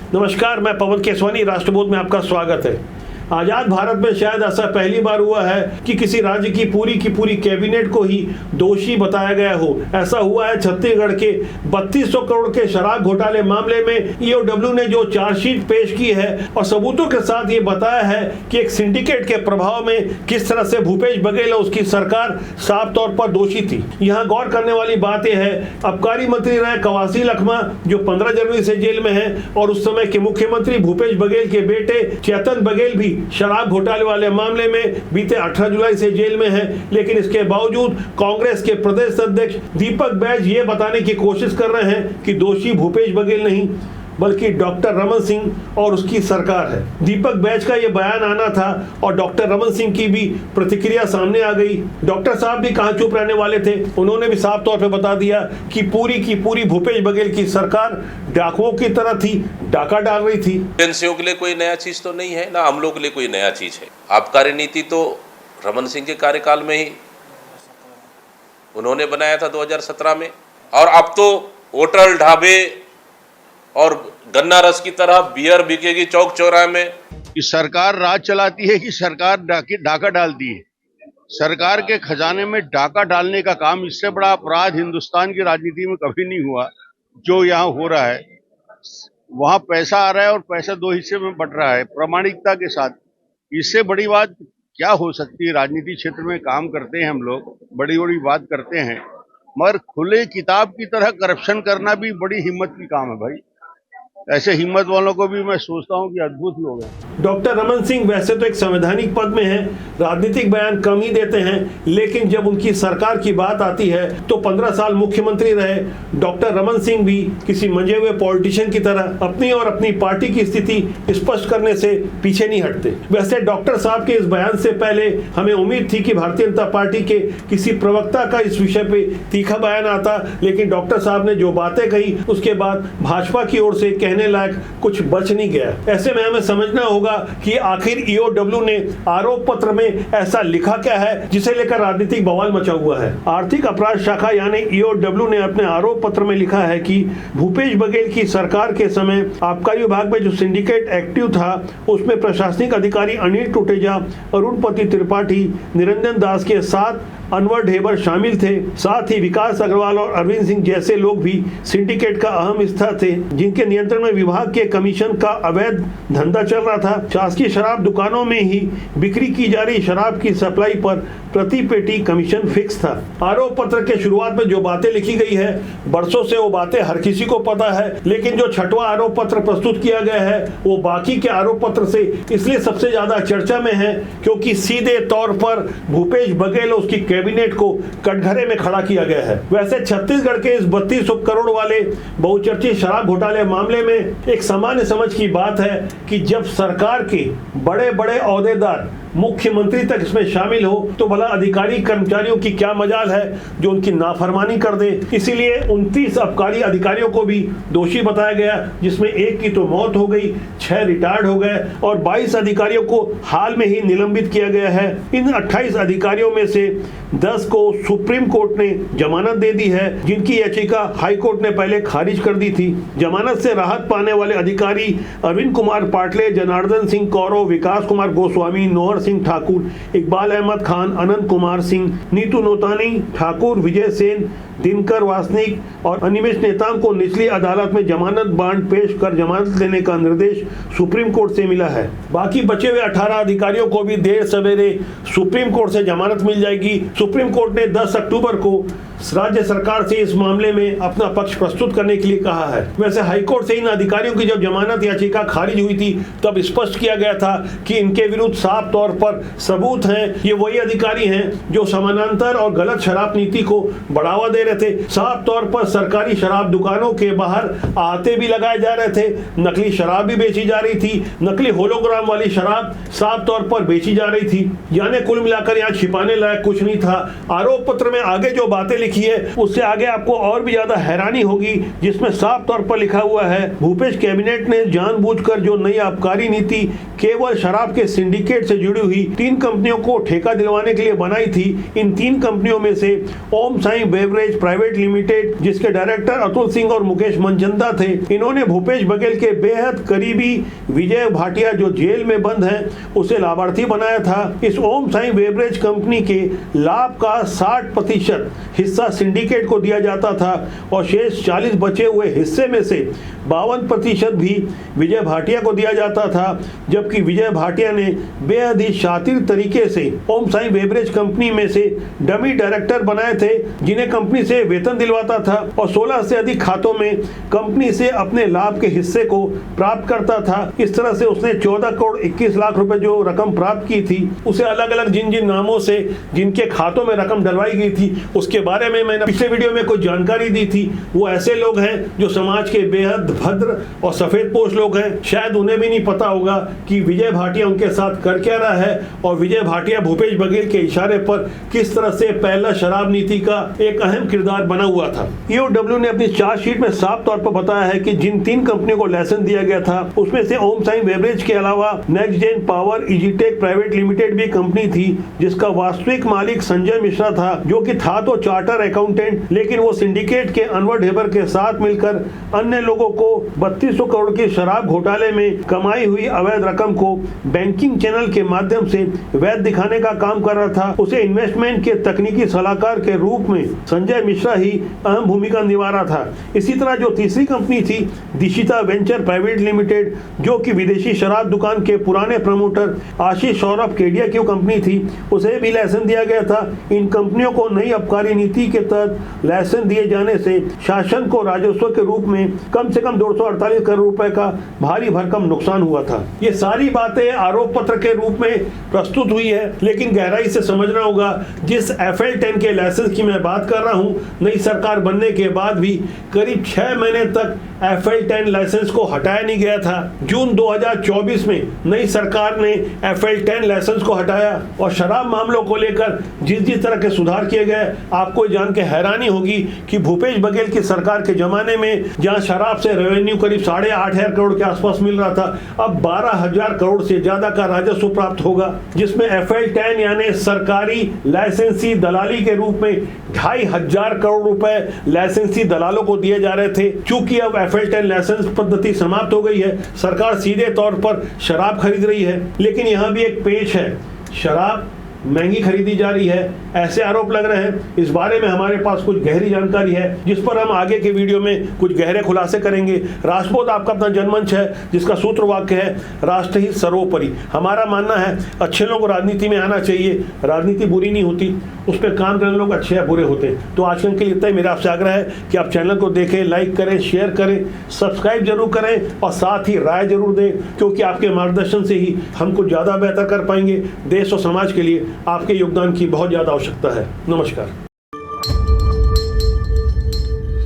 नमस्कार, मैं पवन केसवानी, राष्ट्रबोध में आपका स्वागत है। आजाद भारत में शायद ऐसा पहली बार हुआ है कि किसी राज्य की पूरी कैबिनेट को ही दोषी बताया गया हो। ऐसा हुआ है छत्तीसगढ़ के 3200 करोड़ के शराब घोटाले मामले में। ईओडब्ल्यू ने जो चार्जशीट पेश की है और सबूतों के साथ ये बताया है कि एक सिंडिकेट के प्रभाव में किस तरह से भूपेश बघेल और उसकी सरकार साफ तौर पर दोषी थी। यहाँ गौर करने वाली बात यह है, आबकारी मंत्री रहे कवासी लखमा जो 15 जनवरी से जेल में है, और उस समय के मुख्यमंत्री भूपेश बघेल के बेटे चेतन बघेल भी शराब घोटाले वाले मामले में बीते 18 जुलाई से जेल में है। लेकिन इसके बावजूद कांग्रेस के प्रदेश अध्यक्ष दीपक बैज ये बताने की कोशिश कर रहे हैं कि दोषी भूपेश बघेल नहीं बल्कि डॉक्टर रमन सिंह और उसकी सरकार है। दीपक बैज का ये बयान आना था और डॉक्टर रमन सिंह की भी प्रतिक्रिया सामने आ गई। डॉक्टर साहब भी कहां चुप रहने वाले थे, उन्होंने भी साफ तौर पे बता दिया कि पूरी की पूरी भूपेश बघेल की सरकार डाकुओं की तरह थी, डाका डाल रही थी। एजेंसियों के लिए कोई नया चीज तो नहीं है, ना हम लोग के लिए कोई नया चीज है। आबकारी नीति तो रमन सिंह के कार्यकाल में ही उन्होंने बनाया था 2017 में, और अब तो होटल ढाबे और गन्ना रस की तरह बियर बिकेगी चौक चौराहे में। कि सरकार राज चलाती है कि सरकार डाका डालती है। सरकार के खजाने में डाका डालने का काम, इससे बड़ा अपराध हिंदुस्तान की राजनीति में कभी नहीं हुआ जो यहाँ हो रहा है। वहां पैसा आ रहा है और पैसा दो हिस्से में बंट रहा है प्रामाणिकता के साथ। इससे बड़ी बात क्या हो सकती है? राजनीति क्षेत्र में काम करते हैं हम लोग, बड़ी बड़ी बात करते हैं, मगर खुले किताब की तरह करप्शन करना भी बड़ी हिम्मत की काम है भाई। ऐसे हिम्मत वालों को भी मैं सोचता हूं कि अद्भुत लोग हैं। डॉक्टर रमन सिंह वैसे तो एक संवैधानिक पद में हैं, राजनीतिक बयान कम ही देते हैं, लेकिन जब उनकी सरकार की बात आती है तो 15 साल मुख्यमंत्री रहे डॉक्टर रमन सिंह भी किसी मंजे हुए पॉलिटिशियन की तरह अपनी और अपनी पार्टी की स्थिति स्पष्ट करने से पीछे नहीं हटते। वैसे डॉक्टर साहब के इस बयान से पहले हमें उम्मीद थी कि भारतीय जनता पार्टी के किसी प्रवक्ता का इस विषय पे तीखा बयान आता, लेकिन डॉक्टर साहब ने जो बातें कही उसके बाद भाजपा की ओर से कहने लायक कुछ बच नहीं गया। ऐसे में हमें समझना होगा कि आखिर ईओडब्ल्यू ने आरोप पत्र में ऐसा लिखा क्या है जिसे लेकर राजनीतिक बवाल मचा हुआ है। आर्थिक अपराध शाखा यानी ईओडब्ल्यू ने अपने आरोप पत्र में लिखा है कि भूपेश बघेल की सरकार के समय आबकारी विभाग में जो सिंडिकेट एक्टिव था उसमें प्रशासनिक अधिकारी अनिल टुटेजा, अरुणपति त्रिपाठी, निरंजन दास के साथ अनवर ढेबर शामिल थे। साथ ही विकास अग्रवाल और अरविंद सिंह जैसे लोग भी सिंडिकेट का अहम हिस्सा थे, जिनके नियंत्रण में विभाग के कमीशन का अवैध धंधा चल रहा था। शासकीय शराब दुकानों में ही बिक्री की जा रही शराब की सप्लाई पर प्रति पेटी कमीशन फिक्स था। आरोप पत्र के शुरुआत में जो बातें लिखी गई है, बरसों से वो बातें हर किसी को पता है, लेकिन जो छठवां आरोप पत्र प्रस्तुत किया गया है वो बाकी के आरोप पत्र से इसलिए सबसे ज्यादा चर्चा में है क्योंकि सीधे तौर पर भूपेश बघेल और उसकी कैबिनेट को कटघरे में खड़ा किया गया है। वैसे छत्तीसगढ़ के इस 3200 करोड़ वाले बहुचर्चित शराब घोटाले मामले में एक सामान्य समझ की बात है कि जब सरकार के बड़े बड़े ओहदेदार मुख्यमंत्री तक इसमें शामिल हो तो भला अधिकारी कर्मचारियों की क्या मजाल है जो उनकी नाफरमानी कर दे। इसीलिए 29 आबकारी अधिकारियों को भी दोषी बताया गया, जिसमें एक की तो मौत हो गई, 6 रिटायर्ड हो गए और 22 अधिकारियों को हाल में ही निलंबित किया गया है। इन 28 अधिकारियों में से 10 को सुप्रीम कोर्ट ने जमानत दे दी है, जिनकी याचिका हाई कोर्ट ने पहले खारिज कर दी थी। जमानत से राहत पाने वाले अधिकारी अरविंद कुमार पाटले, जनार्दन सिंह कौरव, विकास कुमार गोस्वामी, नोहर सिंह ठाकुर, इकबाल अहमद खान, अनंत कुमार सिंह, नीतू नोतानी ठाकुर, विजय सेन, दिनकर वासनिक और अनिमेश नेताम को निचली अदालत में जमानत बांड पेश कर जमानत लेने का निर्देश सुप्रीम कोर्ट से मिला है। बाकी बचे हुए 18 अधिकारियों को भी देर सवेरे सुप्रीम कोर्ट से जमानत मिल जाएगी। सुप्रीम कोर्ट ने 10 अक्टूबर को राज्य सरकार से इस मामले में अपना पक्ष प्रस्तुत करने के लिए कहा है। वैसे हाईकोर्ट से इन अधिकारियों की जब जमानत याचिका खारिज हुई थी तब स्पष्ट किया गया था कि इनके विरुद्ध साफ तौर पर सबूत हैं। ये वही अधिकारी हैं जो समानांतर और गलत शराब नीति को बढ़ावा दे रहे थे। साफ तौर पर सरकारी शराब दुकानों के बाहर आहते भी लगाए जा रहे थे, नकली शराब भी बेची जा रही थी, नकली होलोग्राम वाली शराब साफ तौर पर बेची जा रही थी। यानी कुल मिलाकर यहाँ छिपाने लायक कुछ नहीं था। आरोप पत्र में आगे जो बातें लिखी है उससे आगे आपको और भी ज्यादा हैरानी होगी, जिसमें साफ तौर पर लिखा हुआ है भूपेश कैबिनेट ने जानबूझकर जो नई आबकारी नीति केवल शराब के सिंडिकेट से जुड़ी हुई 3 कंपनियों को ठेका दिलवाने के लिए बनाई थी। इन 3 कंपनियों में से ओम साई बेवरेज प्राइवेट लिमिटेड, जिसके डायरेक्टर अतुल सिंह और मुकेश मनचंदा थे, इन्होंने भूपेश बघेल के बेहद करीबी विजय भाटिया जो जेल में बंद हैं उसे लाभार्थी बनाया था। इस ओम साई बेवरेज कंपनी के लाभ का 60% हिस्सा सिंडिकेट को दिया जाता था और शेष 40 बचे हुए हिस्से में से 52% भी विजय भाटिया को दिया जाता था, जबकि विजय भाटिया ने बेहद ही शातिर तरीके से ओम साई बेवरेज कंपनी में से डमी डायरेक्टर बनाए थे, जिन्हें कंपनी से वेतन दिलवाता था और 16 से अधिक खातों में कंपनी से अपने लाभ के हिस्से को प्राप्त करता था। इस तरह से उसने 14 करोड़ 21 लाख रुपए जो रकम प्राप्त की थी, उसे अलग अलग जिन जिन नामों से जिनके खातों में रकम डलवाई गई थी उसके बारे में मैंने पिछले वीडियो में कुछ जानकारी दी थी। वो ऐसे लोग हैं जो समाज के बेहद भद्र और सफेद पोश लोग हैं। शायद उन्हें भी नहीं पता होगा कि विजय भाटिया उनके साथ कर क्या रहा है और विजय भाटिया भूपेश बघेल के इशारे पर किस तरह से पहला शराब नीति का एक अहम किरदार बना हुआ था। ईओडब्ल्यू ने अपनी चार्जशीट में साफ तौर पर बताया है कि जिन 3 कंपनियों को लाइसेंस दिया गया था उसमें से ओम साई बेवरेज के अलावा Next Gen Power Easytech Private Limited भी कंपनी थी, जिसका वास्तविक मालिक संजय मिश्रा था, जो कि था तो चार्टर अकाउंटेंट, लेकिन वो सिंडिकेट के अनवर ढेबर के साथ मिलकर अन्य लोगों को 3200 करोड़ के शराब घोटाले में कमाई हुई अवैध रकम को बैंकिंग चैनल के माध्यम से वैध दिखाने का काम कर रहा था। उसे इन्वेस्टमेंट के तकनीकी सलाहकार के रूप में संजय मिश्रा ही अहम भूमिका निभा रहा था। इसी तरह जो तीसरी कंपनी थी दिशिता वेंचर प्राइवेट लिमिटेड, जो कि विदेशी शराब दुकान के पुराने प्रमोटर आशीष सौरभ केडिया की कंपनी थी, उसे भी लाइसेंस दिया गया था। इन कंपनियों को नई आबकारी नीति के तहत लाइसेंस दिए जाने से शासन को राजस्व के रूप में कम से कम 248 करोड़ रुपए का भारी भरकम नुकसान हुआ था। ये सारी बातें आरोप पत्र के रूप में प्रस्तुत हुई है, लेकिन गहराई से समझना होगा। जिस FL10 के लाइसेंस की मैं बात कर रहा हूं, नई सरकार बनने के बाद भी करीब 6 महीने तक FL10 लाइसेंस को हटाया नहीं गया था। जून 2024 में नई सरकार ने FL10 लाइसेंस को हटाया और शराब मामलों को लेकर जिस तरह के सुधार किए गए, आपको जान के हैरानी होगी कि भूपेश बघेल की सरकार के जमाने में जहां शराब से रेवेन्यू करीब 8,500 करोड़ के आसपास मिल रहा था, अब 12,000 करोड़ से ज्यादा का राजस्व प्राप्त होगा, जिसमें FL10 यानी सरकारी लाइसेंसी दलाली के रूप में 2,500 करोड़ रुपए लाइसेंसी दलालों को दिए जा रहे थे। चूंकि अब FL10 लाइसेंस पद्धति समाप्त हो गई है, सरकार सीधे तौर पर शराब खरीद रही है, लेकिन यहां भी एक पेच है, शराब महंगी खरीदी जा रही है, ऐसे आरोप लग रहे हैं। इस बारे में हमारे पास कुछ गहरी जानकारी है, जिस पर हम आगे के वीडियो में कुछ गहरे खुलासे करेंगे। राष्ट्रबोध आपका अपना जनमंच है, जिसका सूत्र वाक्य है राष्ट्र हित सर्वोपरि। हमारा मानना है अच्छे लोग राजनीति में आना चाहिए, राजनीति बुरी नहीं होती, उस पर काम करने लोग अच्छे या बुरे होते हैं। तो आज के लिए इतना ही। मेरा आपसे आग्रह है कि आप चैनल को देखें, लाइक करें, शेयर करें, सब्सक्राइब जरूर करें और साथ ही राय जरूर दें, क्योंकि आपके मार्गदर्शन से ही हम कुछ ज़्यादा बेहतर कर पाएंगे। देश और समाज के लिए आपके योगदान की बहुत ज़्यादा आवश्यकता है। नमस्कार।